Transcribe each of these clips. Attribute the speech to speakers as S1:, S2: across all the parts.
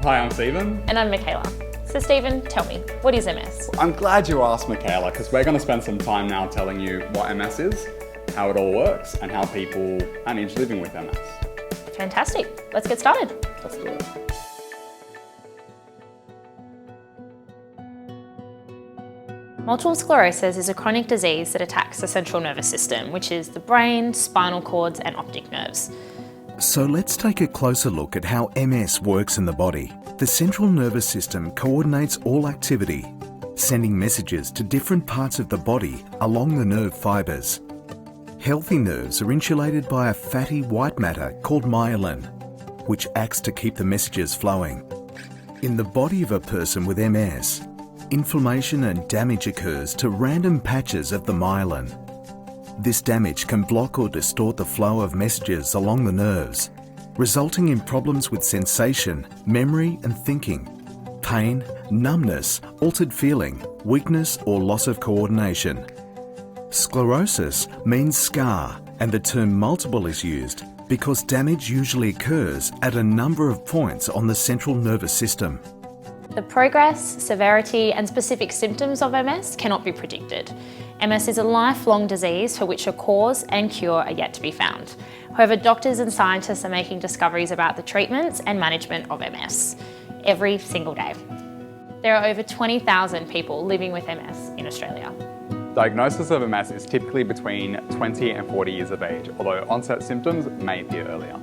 S1: Hi, I'm Stephen.
S2: And I'm Michaela. So Stephen, tell me, what is MS?
S1: I'm glad you asked, Michaela, because we're going to spend some time now telling you what MS is, how it all works, and how people manage living with MS.
S2: Fantastic. Let's get started.
S1: Let's do it.
S2: Multiple sclerosis is a chronic disease that attacks the central nervous system, which is the brain, spinal cords, and optic nerves.
S3: So let's take a closer look at how MS works in the body. The central nervous system coordinates all activity, sending messages to different parts of the body along the nerve fibres. Healthy nerves are insulated by a fatty white matter called myelin, which acts to keep the messages flowing. In the body of a person with MS, inflammation and damage occurs to random patches of the myelin. This damage can block or distort the flow of messages along the nerves, resulting in problems with sensation, memory and thinking, pain, numbness, altered feeling, weakness or loss of coordination. Sclerosis means scar, and the term multiple is used because damage usually occurs at a number of points on the central nervous system.
S2: The progress, severity, and specific symptoms of MS cannot be predicted. MS is a lifelong disease for which a cause and cure are yet to be found. However, doctors and scientists are making discoveries about the treatments and management of MS every single day. There are over 20,000 people living with MS in Australia.
S1: Diagnosis of MS is typically between 20 and 40 years of age, although onset symptoms may appear earlier.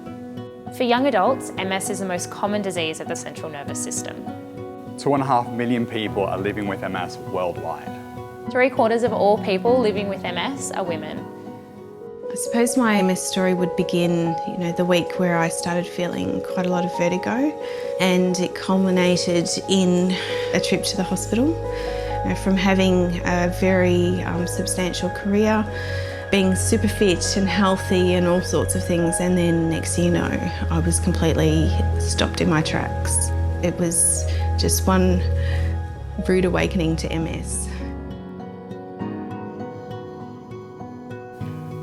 S2: For young adults, MS is the most common disease of the central nervous system.
S1: 2.5 million people are living with MS worldwide.
S2: 3/4 of all people living with MS are women.
S4: I suppose my MS story would begin, the week where I started feeling quite a lot of vertigo, and it culminated in a trip to the hospital. From having a very substantial career, being super fit and healthy and all sorts of things, and then next thing you know, I was completely stopped in my tracks. It was just one rude awakening to MS.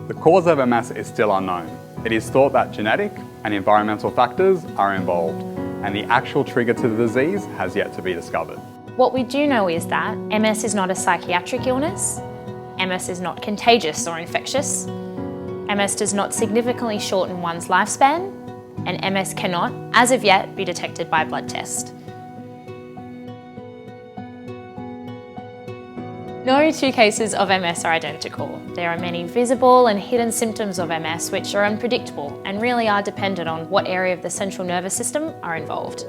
S1: The cause of MS is still unknown. It is thought that genetic and environmental factors are involved, and the actual trigger to the disease has yet to be discovered.
S2: What we do know is that MS is not a psychiatric illness, MS is not contagious or infectious, MS does not significantly shorten one's lifespan, and MS cannot, as of yet, be detected by a blood test. No two cases of MS are identical. There are many visible and hidden symptoms of MS which are unpredictable and really are dependent on what area of the central nervous system are involved.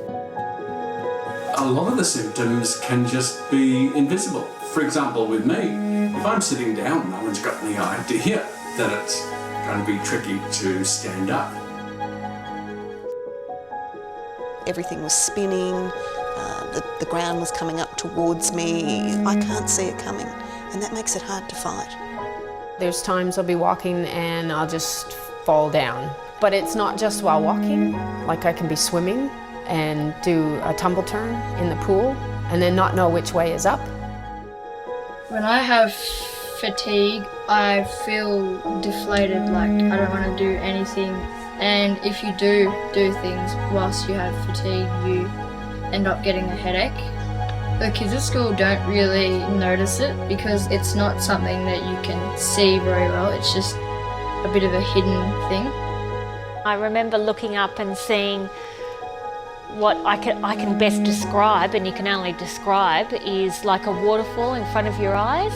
S5: A lot of the symptoms can just be invisible. For example, with me, if I'm sitting down, no one's got any idea that it's going to be tricky to stand up.
S6: Everything was spinning, the ground was coming up towards me. I can't see it coming, and that makes it hard to fight.
S7: There's times I'll be walking and I'll just fall down. But it's not just while walking, like I can be swimming and do a tumble turn in the pool and then not know which way is up.
S8: When I have fatigue, I feel deflated, like I don't want to do anything. And if you do things whilst you have fatigue, you end up getting a headache. The kids at school don't really notice it because it's not something that you can see very well. It's just a bit of a hidden thing.
S9: I remember looking up and seeing what I can best describe, and you can only describe, is like a waterfall in front of your eyes.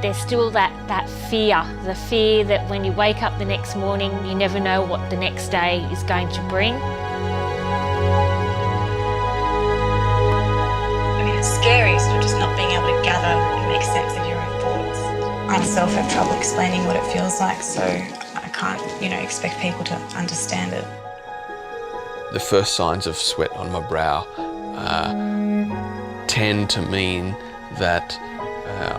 S9: There's still that fear, the fear that when you wake up the next morning, you never know what the next day is going to bring.
S10: I mean, it's scary, sort of just not being able to gather and make sense of your own thoughts. I myself have trouble explaining what it feels like, so I can't, expect people to understand it.
S11: The first signs of sweat on my brow tend to mean that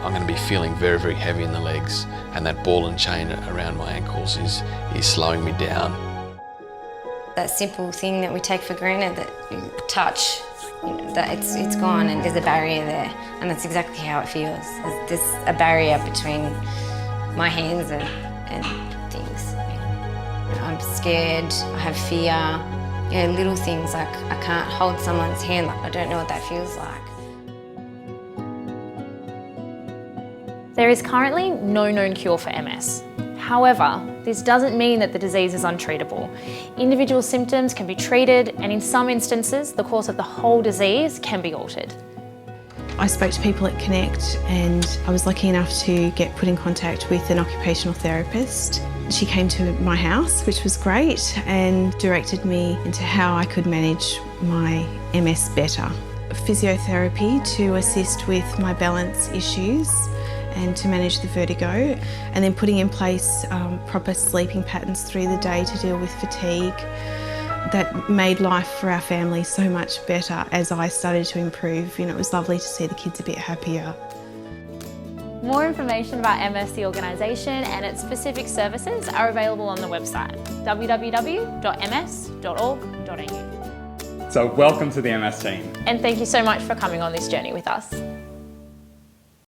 S11: I'm going to be feeling very, very heavy in the legs, and that ball and chain around my ankles is slowing me down.
S12: That simple thing that we take for granted, that you touch, that it's gone and there's a barrier there, and that's exactly how it feels. There's a barrier between my hands and things. I'm scared, I have fear, You know, little things like I can't hold someone's hand, like I don't know what that feels like.
S2: There is currently no known cure for MS. However, this doesn't mean that the disease is untreatable. Individual symptoms can be treated, and in some instances, the course of the whole disease can be altered.
S4: I spoke to people at Connect, and I was lucky enough to get put in contact with an occupational therapist. She came to my house, which was great, and directed me into how I could manage my MS better. Physiotherapy to assist with my balance issues and to manage the vertigo, and then putting in place proper sleeping patterns through the day to deal with fatigue. That made life for our family so much better as I started to improve. You know, it was lovely to see the kids a bit happier.
S2: More information about MS, the organisation, and its specific services are available on the website www.ms.org.au.
S1: So welcome to the MS team.
S2: And thank you so much for coming on this journey with us.